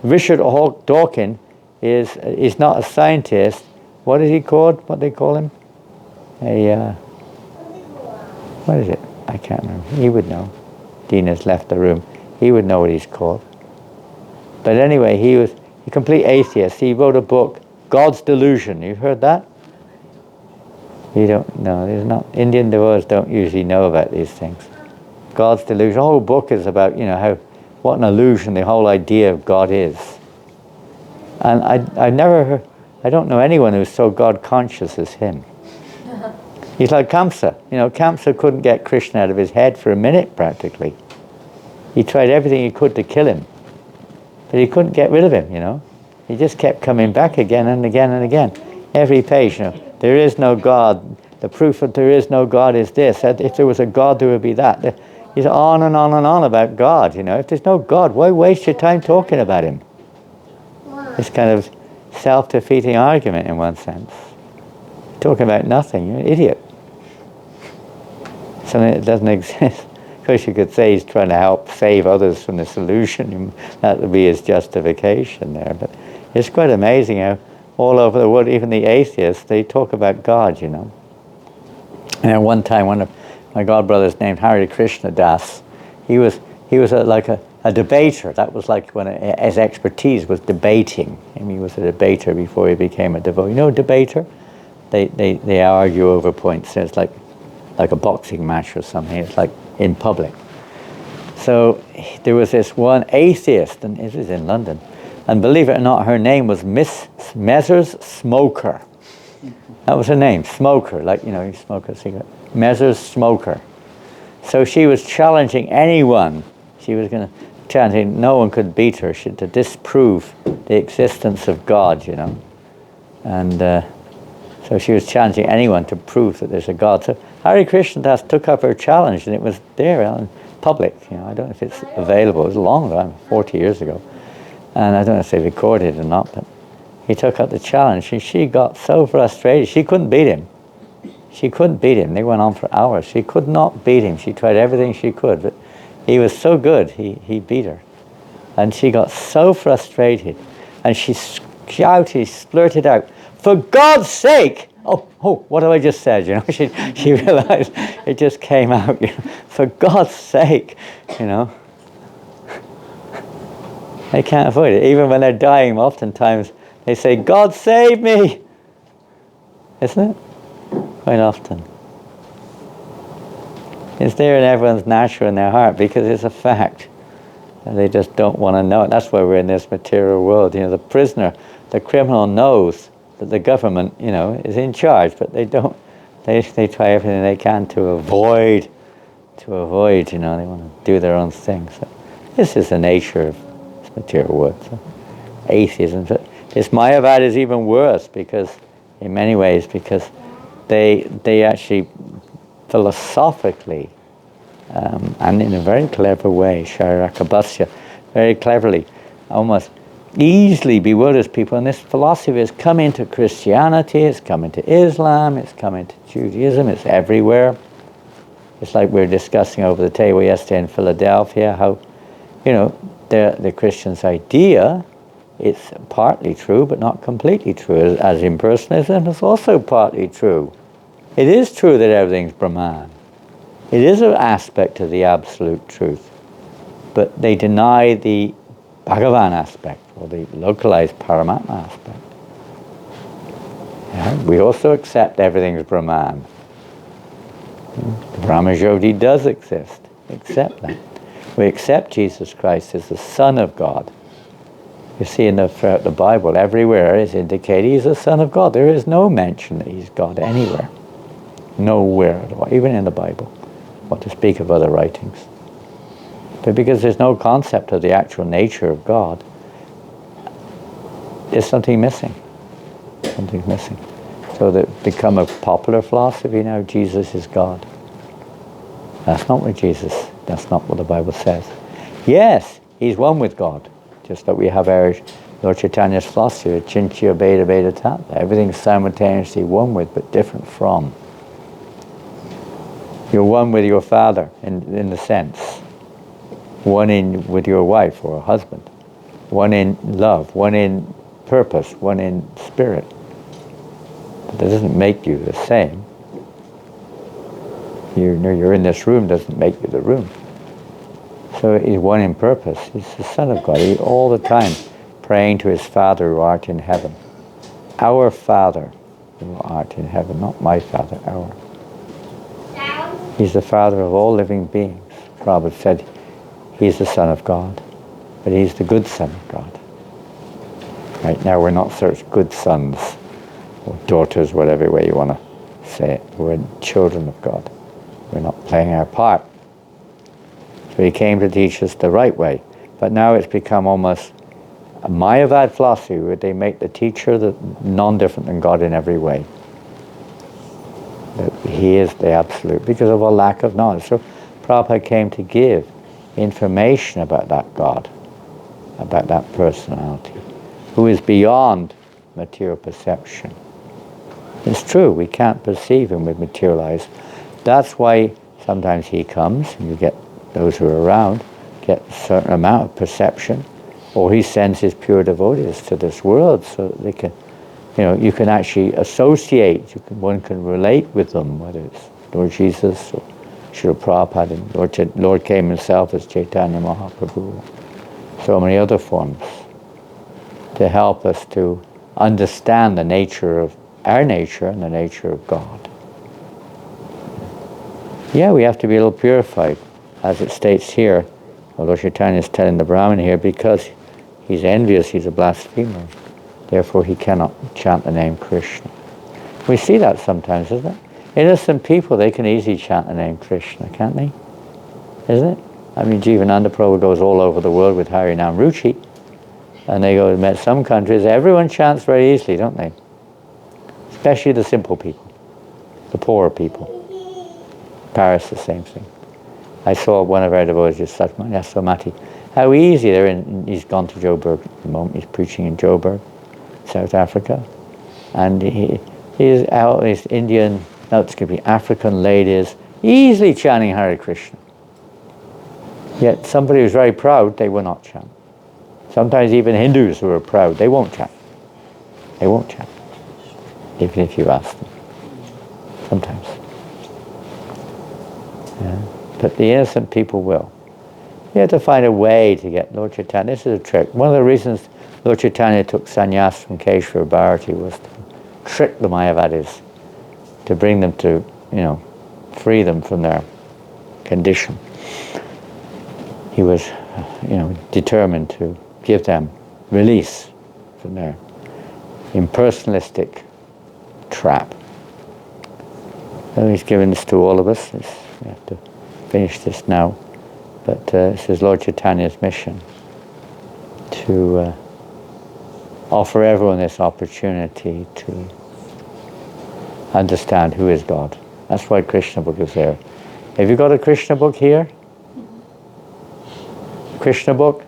[SPEAKER 1] Richard Dawkins is not a scientist. What is he called? What they call him? What is it? I can't remember. He would know. Dean has left the room. He would know what he's called. But anyway, he was a complete atheist. He wrote a book, God's Delusion. You've heard that? You don't know. There's not. Indian devotees don't usually know about these things. God's Delusion. The whole book is about, what an illusion the whole idea of God is. And I don't know anyone who's so God conscious as him. He's like Kamsa. Kamsa couldn't get Krishna out of his head for a minute, practically. He tried everything he could to kill him. But he couldn't get rid of him, He just kept coming back again and again and again. Every page, there is no God. The proof that there is no God is this. If there was a God, there would be that. He's on and on and on about God, If there's no God, why waste your time talking about him? It's kind of self-defeating argument in one sense. Talking about nothing, you're an idiot. Something that doesn't exist. Of course, you could say he's trying to help save others from the solution. That would be his justification there. But it's quite amazing how all over the world, even the atheists, they talk about God, And at one time, one of my godbrothers named Krishne Das, he was like a debater. That was like when his expertise was debating. He was a debater before he became a devotee. Debater? They argue over points. So it's like a boxing match or something. It's like in public. So there was this one atheist, and it was in London, and believe it or not, her name was Messrs. Smoker. That was her name, Smoker, like, you smoke a cigarette. Messrs. Smoker. So she was challenging anyone. She was going to challenge, no one could beat her to disprove the existence of God, And so she was challenging anyone to prove that there's a God. So Hare Krishna Das took up her challenge, and it was there in public. I don't know if it's available. It was a long time, 40 years ago. And I don't know if they recorded it or not, but he took up the challenge, and she got so frustrated. She couldn't beat him. She couldn't beat him. They went on for hours. She could not beat him. She tried everything she could, but he was so good, he beat her. And she got so frustrated, and she splurted out, "For God's sake!" Oh, what have I just said? She realized it just came out. For God's sake, They can't avoid it. Even when they're dying, oftentimes they say, "God save me!" Isn't it? Quite often. It's there in everyone's natural in their heart because it's a fact. And they just don't want to know it. That's why we're in this material world. The prisoner, the criminal knows that the government, is in charge, but they don't. They try everything they can to avoid. They want to do their own thing. So this is the nature of this material world. So atheism. But this Mayavadi is even worse because, in many ways, because they actually philosophically and in a very clever way, Shariraka Bhasya, very cleverly, almost easily bewilders people, and this philosophy has come into Christianity, it's come into Islam, it's come into Judaism, it's everywhere. It's like we were discussing over the table yesterday in Philadelphia, how, the Christian's idea, it's partly true, but not completely true. As impersonalism, it's also partly true. It is true that everything's Brahman. It is an aspect of the absolute truth. But they deny the Bhagavan aspect, or the localized Paramatma aspect. Yeah? We also accept everything's Brahman. The Brahmajyoti does exist. Accept that. We accept Jesus Christ as the Son of God. You see throughout the Bible, everywhere is indicated he's the Son of God. There is no mention that he's God anywhere. Nowhere at all, even in the Bible. What to speak of other writings. But because there's no concept of the actual nature of God, there's something missing. Something's missing. So that become a popular philosophy now, Jesus is God. That's not what the Bible says. Yes, he's one with God. Just that we have our Lord Chaitanya's philosophy, Chinchya Beta Beta Tattva. Everything's simultaneously one with, but different from. You're one with your father in the sense. One with your wife or husband. One in love, one in purpose, one in spirit. But that doesn't make you the same. You're in this room doesn't make you the room. So he's one in purpose. He's the Son of God. He's all the time praying to his Father who art in heaven. Our Father who art in heaven, not my Father, our. He's the Father of all living beings. Prabhupada said he's the Son of God, but he's the good Son of God. Right now we're not such good sons or daughters, whatever way you want to say it. We're children of God. We're not playing our part. So he came to teach us the right way. But now it's become almost a Mayavadi philosophy where they make the teacher non-different than God in every way. That he is the absolute because of a lack of knowledge. So Prabhupada came to give information about that God, about that personality, who is beyond material perception. It's true, we can't perceive him with material eyes. That's why sometimes he comes, and you get those who are around, get a certain amount of perception, or he sends his pure devotees to this world so that they can, you can actually associate, one can relate with them, whether it's Lord Jesus or Srila Prabhupada, and Lord came himself as Chaitanya Mahaprabhu, so many other forms, to help us to understand the nature of our nature and the nature of God. Yeah, we have to be a little purified, as it states here. Lord Chaitanya is telling the Brahmin here, because he's envious, he's a blasphemer. Therefore he cannot chant the name Krishna. We see that sometimes, isn't it? Innocent people, they can easily chant the name Krishna, can't they? Isn't it? I mean, Jivananda Prabhu goes all over the world with Harinam Ruchi, and they go to some countries, everyone chants very easily, don't they? Especially the simple people, the poorer people. Paris, the same thing. I saw one of our devotees, Yasomati, how easy they're in. He's gone to Joburg at the moment. He's preaching in Joburg, South Africa, and he's out. These Indian, no, it's going to be African ladies, easily chanting Hare Krishna. Yet somebody who's very proud, they will not chant. Sometimes even Hindus who are proud, they won't chant. They won't chant, even if you ask them. Sometimes. Yeah. But the innocent people will. You have to find a way to get Lord Chaitanya. This is a trick. One of the reasons Lord Chaitanya took sannyas from Keshava Bharati was to trick the Mayavadis, to bring them to, free them from their condition. He was, determined to give them release from their impersonalistic trap. So he's given this to all of us. We have to finish this now. But this is Lord Chaitanya's mission, to offer everyone this opportunity to understand who is God. That's why Krishna book is there. Have you got a Krishna book here? Krishna book?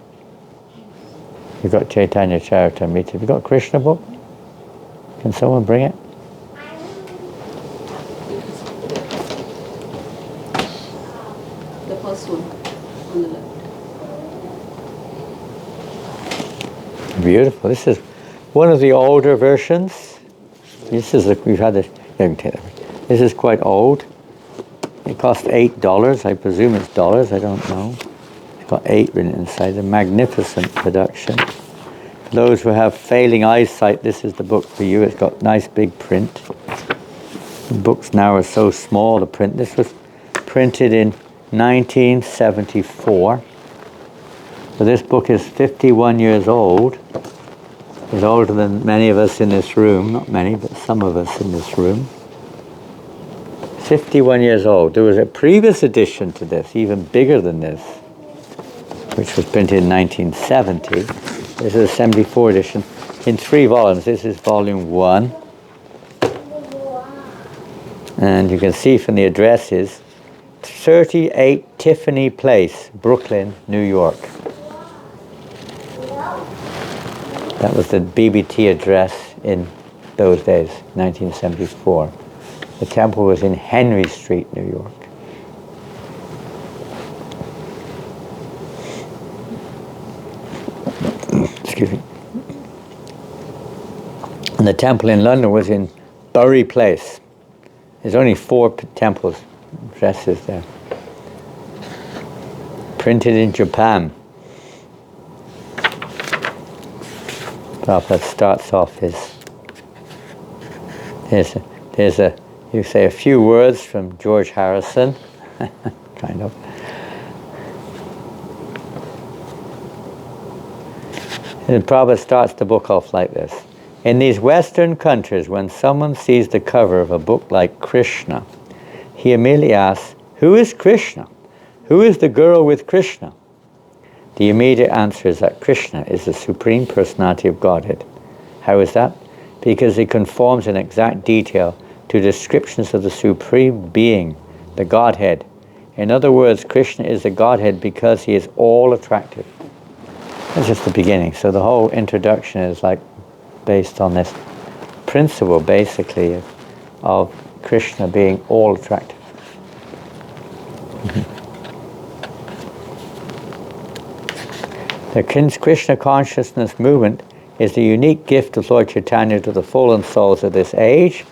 [SPEAKER 1] You've got Chaitanya Charitamrita. Have you got a Krishna book? Can someone bring it?
[SPEAKER 2] The first one on the left.
[SPEAKER 1] Beautiful. This is one of the older versions. This is we've had this. Yeah, you can take that. This is quite old. It cost $8. I presume it's dollars. I don't know. It's got 8 written inside. A magnificent production. For those who have failing eyesight, this is the book for you. It's got nice big print. The books now are so small. The print. This was printed in 1974. So this book is 51 years old. It's older than many of us in this room. Not many, but some of us in this room. 51 years old. There was a previous edition to this, even bigger than this, which was printed in 1970. This is a 74 edition in 3 volumes. This is volume 1. And you can see from the addresses, 38 Tiffany Place, Brooklyn, New York. That was the BBT address in those days, 1974. The temple was in Henry Street, New York. Excuse me. And the temple in London was in Bury Place. There's only 4 temples, addresses there. Printed in Japan. Prabhupada starts off you say a few words from George Harrison, kind of. And Prabhupada starts the book off like this. In these Western countries, when someone sees the cover of a book like Krishna, he immediately asks, who is Krishna? Who is the girl with Krishna? The immediate answer is that Krishna is the Supreme Personality of Godhead. How is that? Because it conforms in exact detail to descriptions of the Supreme Being, the Godhead. In other words, Krishna is the Godhead because he is all attractive. That's just the beginning. So the whole introduction is like based on this principle, basically, of Krishna being all attractive. The Krishna consciousness movement is the unique gift of Lord Chaitanya to the fallen souls of this age.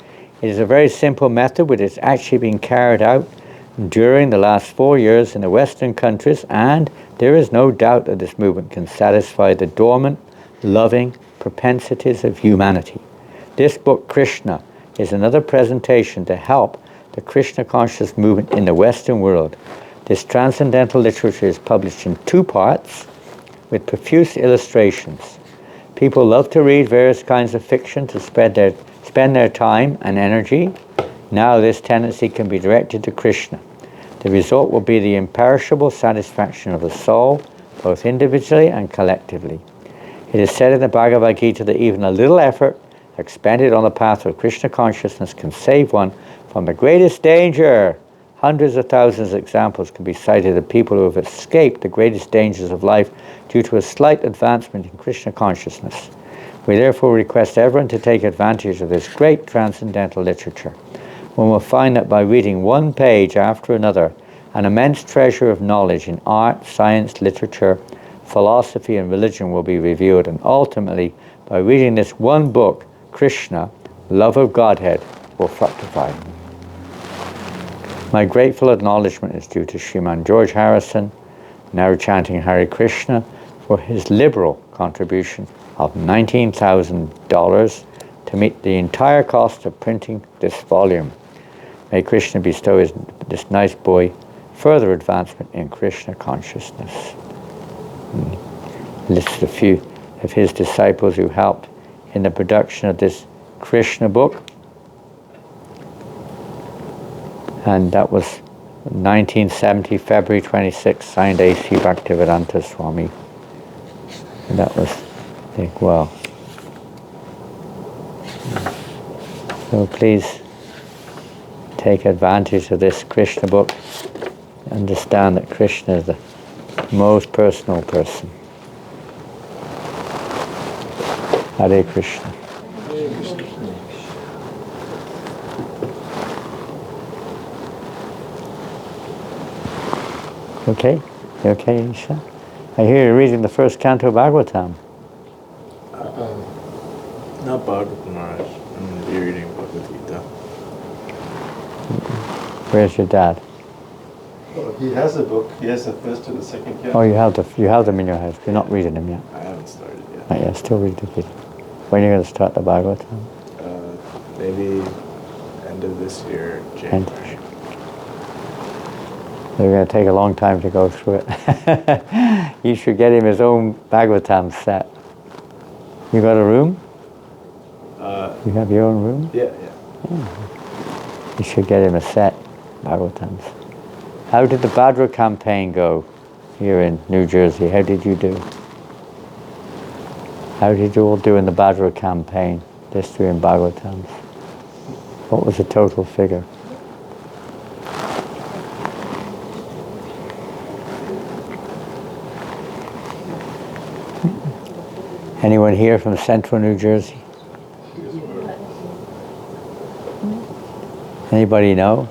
[SPEAKER 1] It is a very simple method which is actually being carried out during the last 4 years in the Western countries, and there is no doubt that this movement can satisfy the dormant, loving propensities of humanity. This book, Krishna, is another presentation to help the Krishna conscious movement in the Western world. This transcendental literature is published in 2 parts with profuse illustrations. People love to read various kinds of fiction to spend their time and energy. Now this tendency can be directed to Krishna. The result will be the imperishable satisfaction of the soul, both individually and collectively. It is said in the Bhagavad Gita that even a little effort expended on the path of Krishna consciousness can save one from the greatest danger. Hundreds of thousands of examples can be cited of people who have escaped the greatest dangers of life due to a slight advancement in Krishna consciousness. We therefore request everyone to take advantage of this great transcendental literature. One will find that by reading one page after another, an immense treasure of knowledge in art, science, literature, philosophy, and religion will be revealed, and ultimately, by reading this one book, Krishna, love of Godhead, will fructify. My grateful acknowledgement is due to Sriman George Harrison, now chanting Hare Krishna, for his liberal contribution of $19,000 to meet the entire cost of printing this volume. May Krishna bestow this nice boy further advancement in Krishna consciousness. Lists a few of his disciples who helped in the production of this Krishna book. And that was 1970, February 26, signed A.C. Bhaktivedanta Swami. And that was, I think, well. So please take advantage of this Krishna book. Understand that Krishna is the most personal person. Hare Krishna. Okay? You okay, Isha? I hear you're reading the first canto of Bhagavatam.
[SPEAKER 6] Not Bhagavatam Maharaj. I'm reading Bhagavad Gita.
[SPEAKER 1] Where's your dad?
[SPEAKER 6] Oh, he has a book. He has the first and the second canto.
[SPEAKER 1] Oh, you have them in your head. You're not reading them yet.
[SPEAKER 6] I haven't started yet.
[SPEAKER 1] Not yet. Still read the Gita. When are you going to start the Bhagavatam?
[SPEAKER 6] Maybe end of this year,
[SPEAKER 1] End.
[SPEAKER 6] January.
[SPEAKER 1] They're going to take a long time to go through it. You should get him his own Bhagavatam set. You got a room? You have your own room?
[SPEAKER 6] Yeah.
[SPEAKER 1] You should get him a set, Bhagavatams. How did the Bhadra campaign go here in New Jersey? How did you do? How did you all do in the Bhadra campaign, distributing Bhagavatams? What was the total figure? Anyone here from central New Jersey? Anybody know?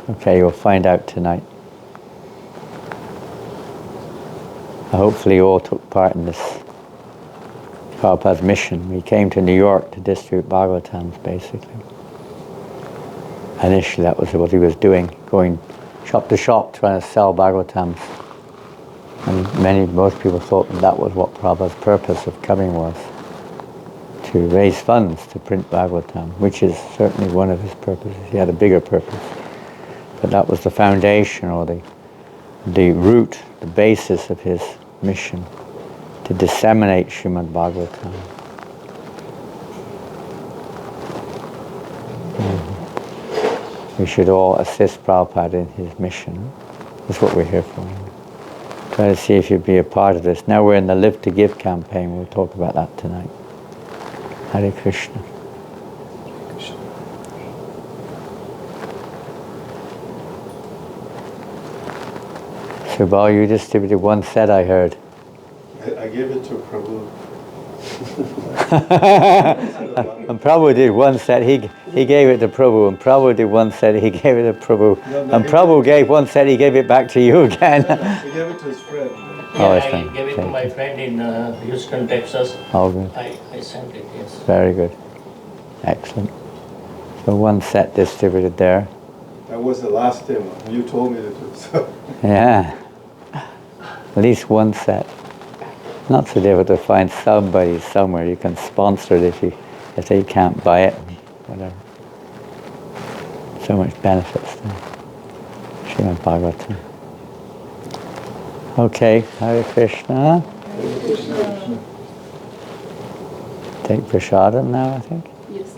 [SPEAKER 1] Okay, you'll find out tonight. Hopefully you all took part in this Prabhupada's mission. We came to New York to distribute Bhagavatams, basically. Initially that was what he was doing, going shop to shop trying to sell Bhagavatams. And most people thought that was what Prabhupada's purpose of coming was, to raise funds to print Bhagavatam, which is certainly one of his purposes. He had a bigger purpose. But that was the foundation, or the root, the basis of his mission, to disseminate Srimad Bhagavatam. We should all assist Prabhupada in his mission. That's what we're here for. Try to see if you'd be a part of this. Now we're in the Live to Give campaign. We'll talk about that tonight. Hare Krishna. Subal, you distributed one set, I heard.
[SPEAKER 6] I gave it to Prabhu.
[SPEAKER 1] And Prabhu did one set, he gave it to Prabhu, and Prabhu did one set, he gave it to Prabhu, and Prabhu gave one set, he gave it back to you again.
[SPEAKER 6] He gave it to his friend.
[SPEAKER 1] Oh,
[SPEAKER 7] I
[SPEAKER 1] his friend.
[SPEAKER 7] gave it to my friend in Houston, Texas.
[SPEAKER 1] Oh, good.
[SPEAKER 7] I sent it, yes.
[SPEAKER 1] Very good. Excellent. So one set distributed there.
[SPEAKER 6] That was the last time you told me to do so.
[SPEAKER 1] Yeah. At least one set. Not so difficult to find somebody somewhere. You can sponsor it if they can't buy it, whatever. So much benefits there. Srimad Bhagavatam. Okay, Hare Krishna. Take prasadam now, I think.
[SPEAKER 2] Yes,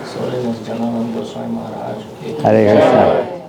[SPEAKER 7] So, Jananand Goswami Maharaj.
[SPEAKER 1] Hare Krishna.